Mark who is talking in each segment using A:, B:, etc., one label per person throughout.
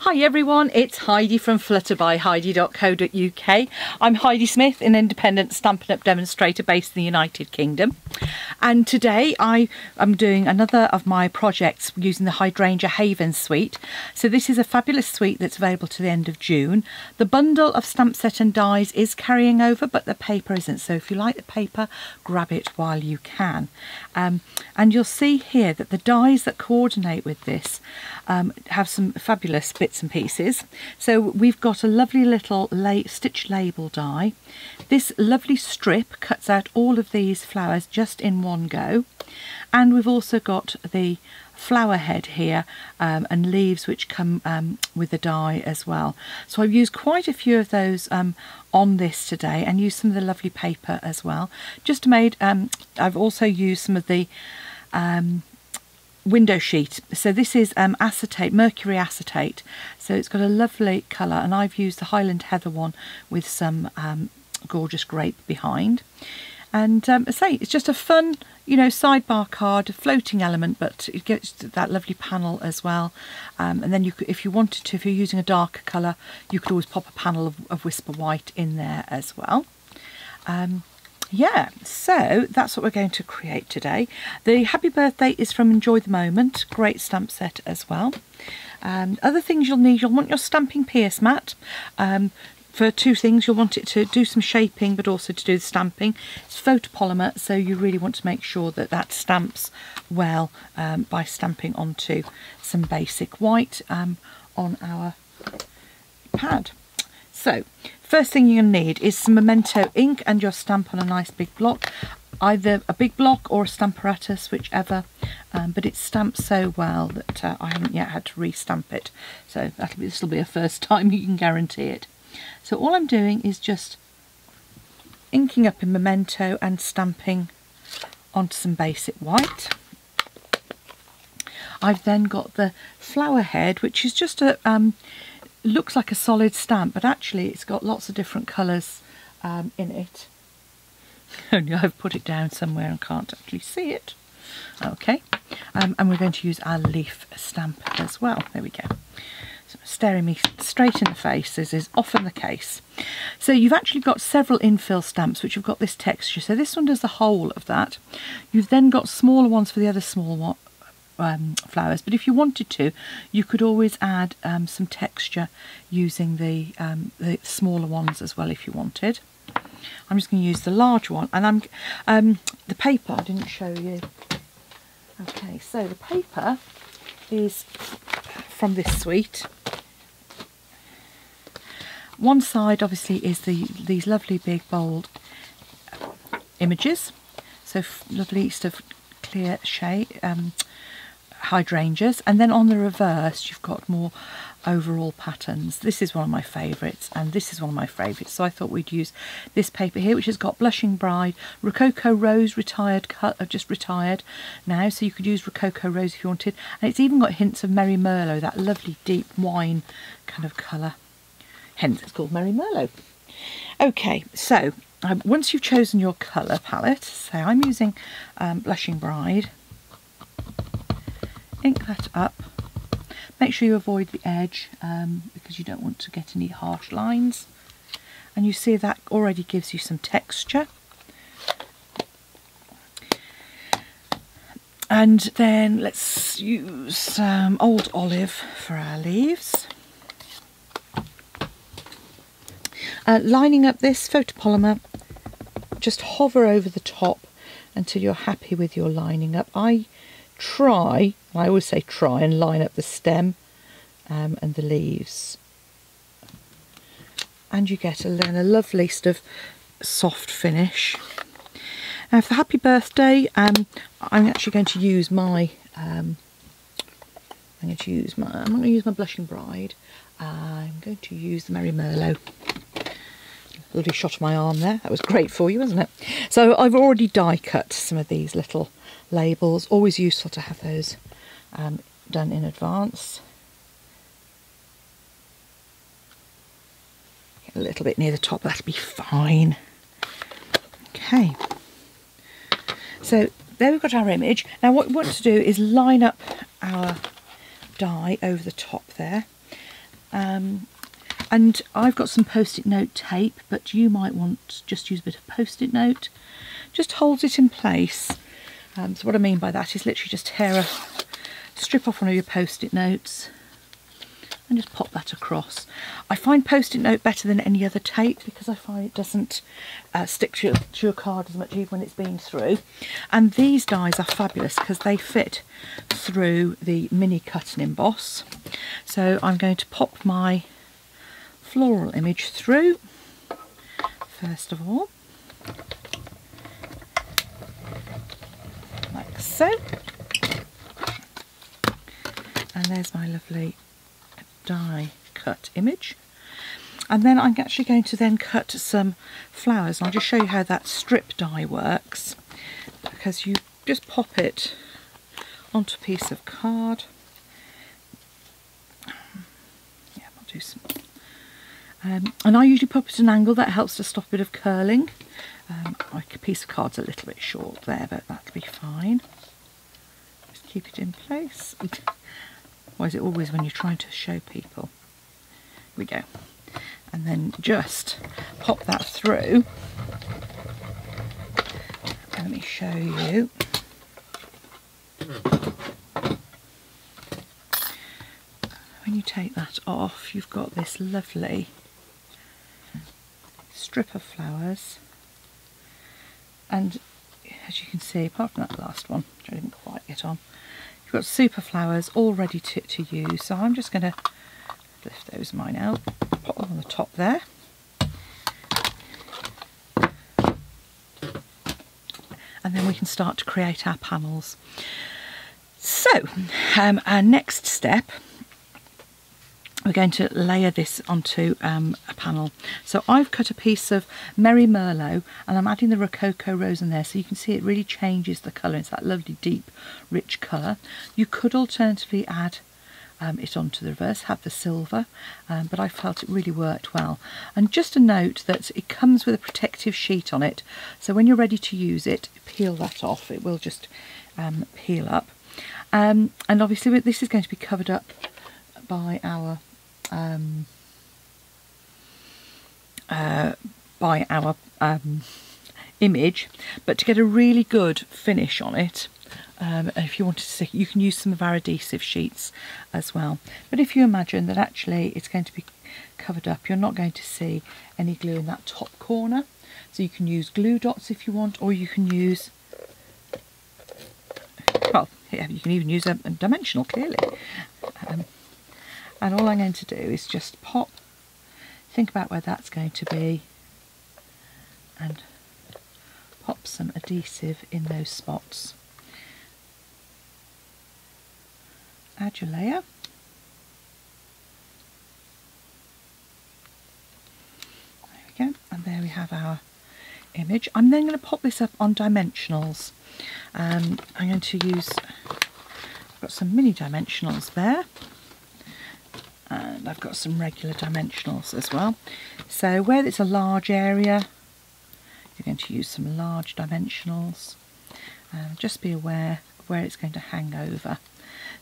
A: Hi everyone, it's Heidi from flutterbyheidi.co.uk. I'm Heidi Smith, an independent Stampin' Up! Demonstrator based in the United Kingdom. And today I am doing another of my projects using the Hydrangea Haven suite. So this is a fabulous suite that's available to the end of June. The bundle of stamp set and dies is carrying over, but the paper isn't. So if you like the paper, grab it while you can. And you'll see here that the dies that coordinate with this have some fabulous bits and pieces. So we've got a lovely little stitch label die. This lovely strip cuts out all of these flowers just in one go, and we've also got the flower head here and leaves which come with the die as well. So I've used quite a few of those on this today, and used some of the lovely paper as well. Just made I've also used some of the window sheet. So this is acetate, mercury acetate, so it's got a lovely colour, and I've used the Highland Heather one with some gorgeous grape behind. And I say it's just a fun, you know, sidebar card, a floating element, but it gets that lovely panel as well. And then you could, if you wanted to, if you're using a darker colour, you could always pop a panel of Whisper White in there as well. Yeah, so that's what we're going to create today. The Happy Birthday is from Enjoy the Moment, great stamp set as well. Other things you'll need, you'll want your stamping pierce mat. For two things, you'll want it to do some shaping but also to do the stamping. It's photopolymer, so you really want to make sure that that stamps well by stamping onto some basic white on our pad. So first thing you're going to need is some Memento ink and your stamp on a nice big block, either a big block or a Stamparatus, whichever, but it's stamped so well that I haven't yet had to re-stamp it, so this will be a first time, you can guarantee it. So all I'm doing is just inking up in Memento and stamping onto some basic white. I've then got the flower head, which is just a looks like a solid stamp, but actually it's got lots of different colours in it. Only I've put it down somewhere and can't actually see it. Okay, and we're going to use our leaf stamp as well. There we go. So staring me straight in the face, as is often the case. So you've actually got several infill stamps which have got this texture. So this one does the whole of that. You've then got smaller ones for the other small one. Flowers, but if you wanted to, you could always add some texture using the smaller ones as well if you wanted. I'm just going to use the large one, and the paper I didn't show you. Okay, so the paper is from this suite. One side obviously is these lovely big bold images, so lovely sort of clear shade hydrangeas, and then on the reverse you've got more overall patterns. This is one of my favourites, and this is one of my favourites, so I thought we'd use this paper here, which has got Blushing Bride, Rococo Rose just retired now, so you could use Rococo Rose if you wanted, and it's even got hints of Merry Merlot, that lovely deep wine kind of colour, hence it's called Merry Merlot. Okay, so once you've chosen your colour palette, so I'm using Blushing Bride, ink that up. Make sure you avoid the edge because you don't want to get any harsh lines, and you see that already gives you some texture. And then let's use Old Olive for our leaves. Lining up this photopolymer, just hover over the top until you're happy with your lining up. I always say try and line up the stem and the leaves, and you get a lovely sort of soft finish. Now for Happy Birthday, I'm actually going to use my I'm going to use my Blushing Bride. I'm going to use the Merry Merlot. Lovely shot of my arm there. That was great for you, wasn't it? So I've already die cut some of these little labels. Always useful to have those done in advance. Get a little bit near the top, that'll be fine. Okay, so there we've got our image. Now what we want to do is line up our die over the top there. And I've got some post-it note tape, but you might want to just use a bit of post-it note. Just holds it in place. So what I mean by that is literally just strip off one of your post-it notes and just pop that across. I find post-it note better than any other tape because I find it doesn't stick to your card as much even when it's been through. And these dies are fabulous because they fit through the mini cut and emboss. So I'm going to pop my floral image through first of all, like so. And there's my lovely die cut image. And then I'm actually going to then cut some flowers. And I'll just show you how that strip die works, because you just pop it onto a piece of card. Yeah, I'll do some. And I usually pop it at an angle. That helps to stop a bit of curling. Like a piece of card's a little bit short there, but that'll be fine. Just keep it in place. Why is it always when you're trying to show people? Here we go. And then just pop that through. Let me show you. When you take that off, you've got this lovely strip of flowers. And as you can see, apart from that last one, which I didn't quite get on, you've got super flowers all ready to use. So I'm just going to lift those mine out, pop them on the top there. And then we can start to create our panels. So our next step, we're going to layer this onto a panel. So I've cut a piece of Merry Merlot and I'm adding the Rococo Rose in there, so you can see it really changes the colour. It's that lovely deep rich colour. You could alternatively add it onto the reverse, have the silver, but I felt it really worked well. And just a note that it comes with a protective sheet on it, so when you're ready to use it, peel that off. It will just peel up. And obviously this is going to be covered up by our image, but to get a really good finish on it, if you wanted to stick, you can use some of our adhesive sheets as well. But if you imagine that actually it's going to be covered up, you're not going to see any glue in that top corner, so you can use glue dots if you want, or you can use, well, yeah, you can even use a dimensional, clearly. And all I'm going to do is just think about where that's going to be, and pop some adhesive in those spots. Add your layer. There we go, and there we have our image. I'm then going to pop this up on dimensionals. I'm going to use, I've got some mini dimensionals there, and I've got some regular dimensionals as well. So where it's a large area, you're going to use some large dimensionals. Just be aware of where it's going to hang over.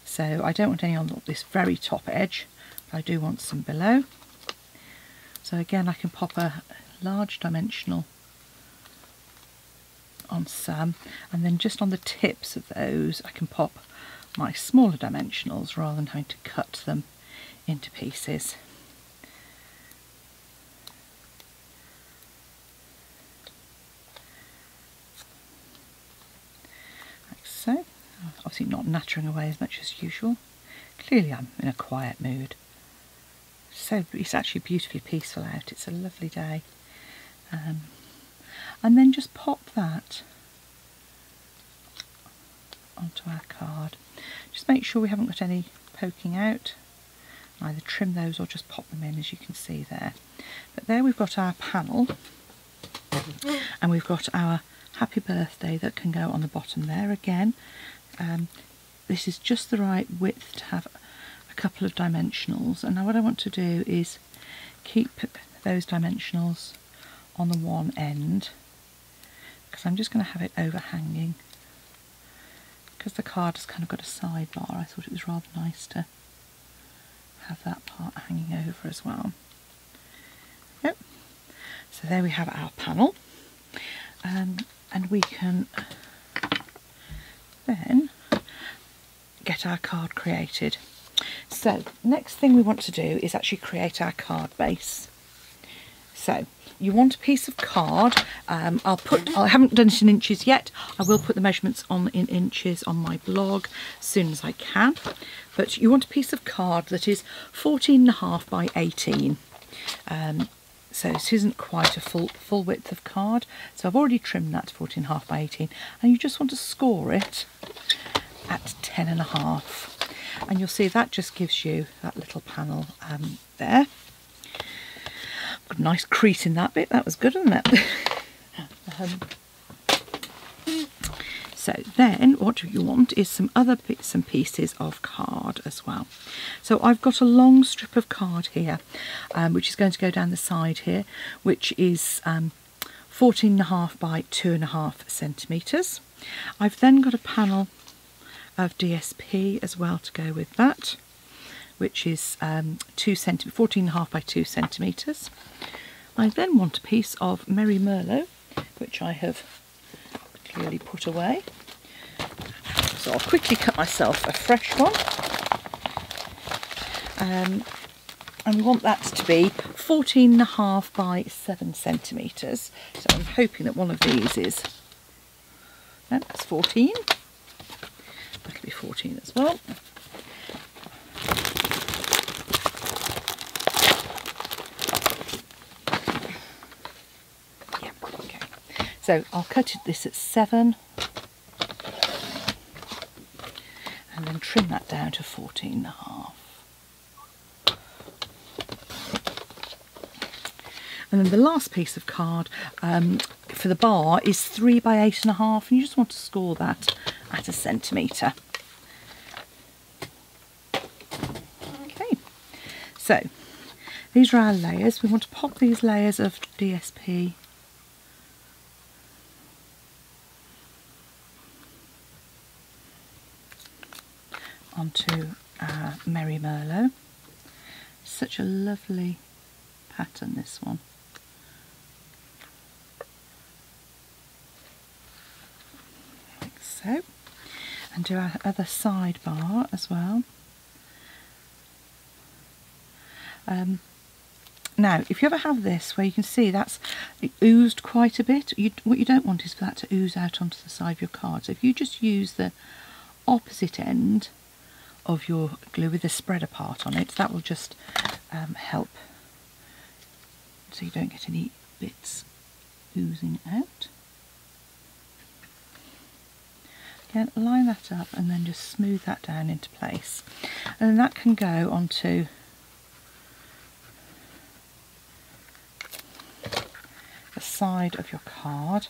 A: So I don't want any on this very top edge, but I do want some below. So again, I can pop a large dimensional on some, and then just on the tips of those I can pop my smaller dimensionals rather than having to cut them into pieces. Like so. Obviously not nattering away as much as usual. Clearly I'm in a quiet mood. So it's actually beautifully peaceful out. It's a lovely day. And then just pop that onto our card. Just make sure we haven't got any poking out. Either trim those or just pop them in, as you can see there. But there we've got our panel, and we've got our happy birthday that can go on the bottom there again. This is just the right width to have a couple of dimensionals, and now what I want to do is keep those dimensionals on the one end, because I'm just going to have it overhanging, because the card has kind of got a sidebar. I thought it was rather nice to have that part hanging over as well. Yep. So there we have our panel, and we can then get our card created. So next thing we want to do is actually create our card base. So you want a piece of card. I haven't done it in inches yet. I will put the measurements on in inches on my blog as soon as I can. But you want a piece of card that is 14.5 by 18. So this isn't quite a full width of card. So I've already trimmed that to 14.5 by 18, and you just want to score it at 10.5. And you'll see that just gives you that little panel there. Got a nice crease in that bit. That was good, wasn't it? So then what you want is some other bits and pieces of card as well. So I've got a long strip of card here, which is going to go down the side here, which is 14.5 by 2.5 centimetres. I've then got a panel of DSP as well to go with that, which is 14.5 by 2 centimetres. I then want a piece of Merry Merlot, which I have clearly put away. So I'll quickly cut myself a fresh one. And we want that to be 14.5 by 7 centimetres. So I'm hoping that one of these is, no, that's 14. That'll be 14 as well. Yeah, okay. So I'll cut this at 7 and then trim that down to 14.5. And then the last piece of card for the bar is 3 by 8.5, and you just want to score that at 1 centimetre. Okay, so these are our layers. We want to pop these layers of DSP onto our Merry Merlot. Such a lovely pattern, this one. Like so. And do our other sidebar as well. Now, if you ever have this where you can see that's it oozed quite a bit, what you don't want is for that to ooze out onto the side of your card. So if you just use the opposite end of your glue with the spreader part on it, that will just help so you don't get any bits oozing out. Again, line that up and then just smooth that down into place. And then that can go onto the side of your card.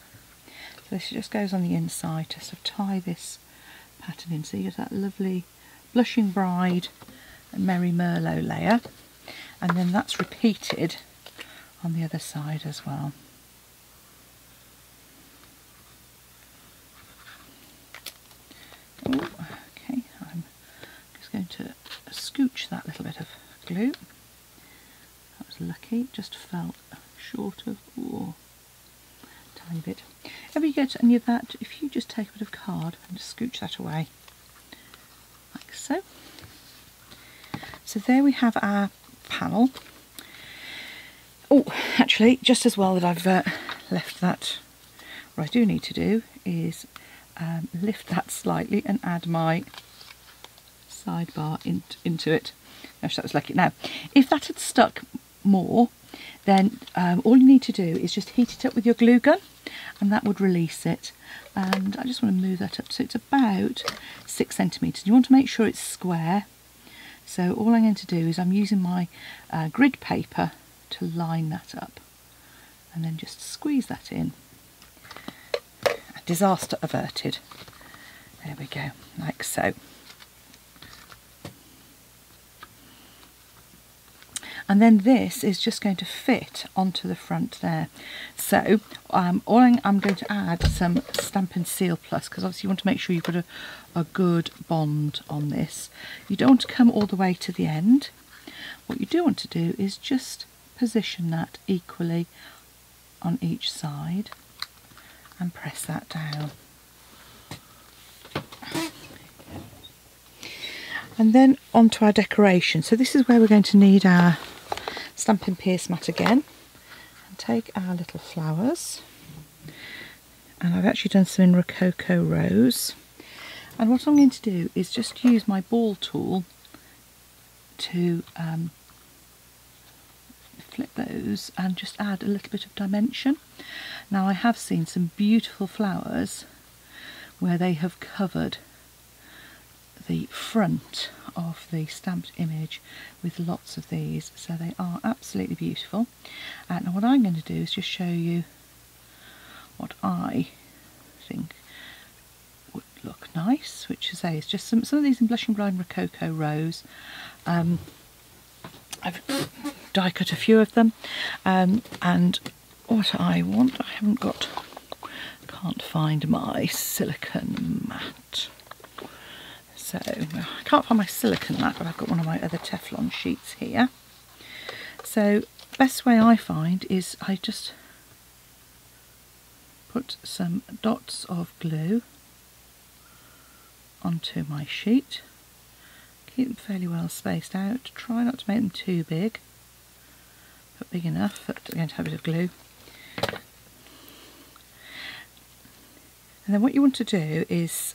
A: So this just goes on the inside to sort of tie this pattern in, so you get that lovely Blushing Bride and Merry Merlot layer, and then that's repeated on the other side as well. Ooh, okay, I'm just going to scooch that little bit of glue. That was lucky, just fell short of, ooh, tiny bit. If you get any of that, if you just take a bit of card and just scooch that away, like so. So there we have our panel. Oh, actually, just as well that I've left that, what I do need to do is lift that slightly and add my sidebar into it. Gosh, that was lucky. Now, if that had stuck more, then all you need to do is just heat it up with your glue gun, and that would release it. And I just want to move that up so it's about 6 centimetres. You want to make sure it's square. So all I'm going to do is I'm using my grid paper to line that up, and then just squeeze that in. Disaster averted. There we go, like so. And then this is just going to fit onto the front there. So I'm going to add some Stampin' Seal Plus, because obviously you want to make sure you've got a good bond on this. You don't want to come all the way to the end, what you do want to do is just position that equally on each side and press that down. And then onto our decoration. So this is where we're going to need our Stampin' Pierce mat again. And take our little flowers. And I've actually done some in Rococo Rose. And what I'm going to do is just use my ball tool to flip those and just add a little bit of dimension. Now I have seen some beautiful flowers where they have covered the front of the stamped image with lots of these, so they are absolutely beautiful. And what I'm going to do is just show you what I think would look nice, which is just some of these in Blushing Bride Rococo Rose. I've die cut a few of them, and what I want, can't find my silicone mat. So I can't find my silicone mat, but I've got one of my other Teflon sheets here. So best way I find is I just put some dots of glue onto my sheet. Keep them fairly well spaced out. Try not to make them too big, but big enough that they're going to have a bit of glue. And then what you want to do is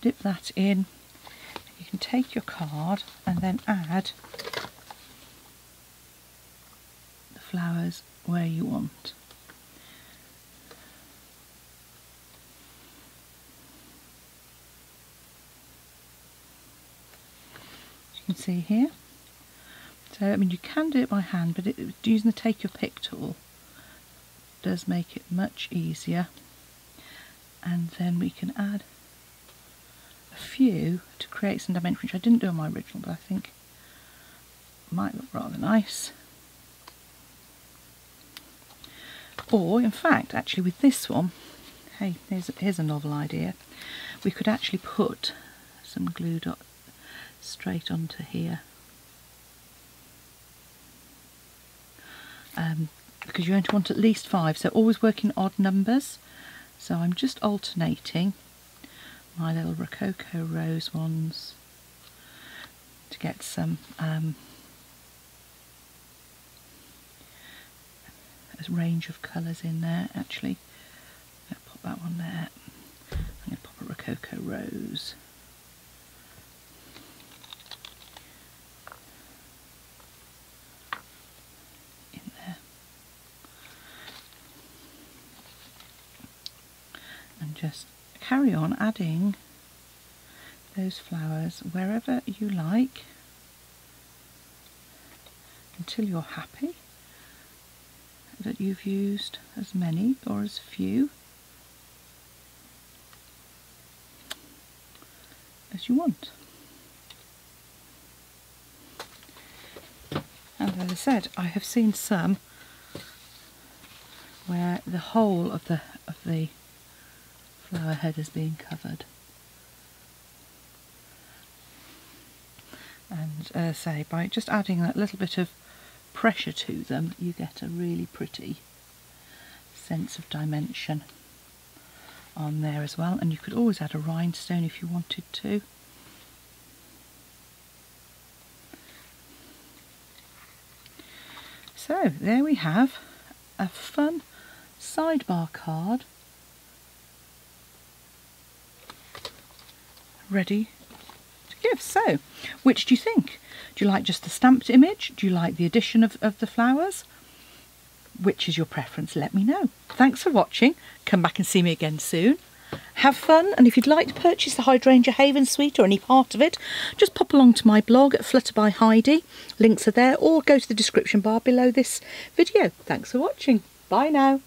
A: dip that in. You can take your card and then add the flowers where you want. As you can see here. So I mean, you can do it by hand, but using the Take Your Pick tool does make it much easier. And then we can add a few to create some dimension, which I didn't do on my original, but I think might look rather nice. Or in fact, actually with this one, hey, here's a novel idea. We could actually put some glue dot straight onto here. Because you're going to want at least 5, so always work in odd numbers. So I'm just alternating my little Rococo Rose ones to get some a range of colours in there. Actually, I'm going to pop that one there. I'm going to pop a Rococo Rose. And just carry on adding those flowers wherever you like until you're happy that you've used as many or as few as you want. And as I said, I have seen some where the whole of the flower head is being covered. And as I say, by just adding that little bit of pressure to them, you get a really pretty sense of dimension on there as well. And you could always add a rhinestone if you wanted to. So there we have a fun sidebar card ready to give. So, which do you think? Do you like just the stamped image? Do you like the addition of the flowers? Which is your preference? Let me know. Thanks for watching. Come back and see me again soon. Have fun, and if you'd like to purchase the Hydrangea Haven Suite or any part of it, just pop along to my blog at Flutter by Heidi. Links are there, or go to the description bar below this video. Thanks for watching. Bye now.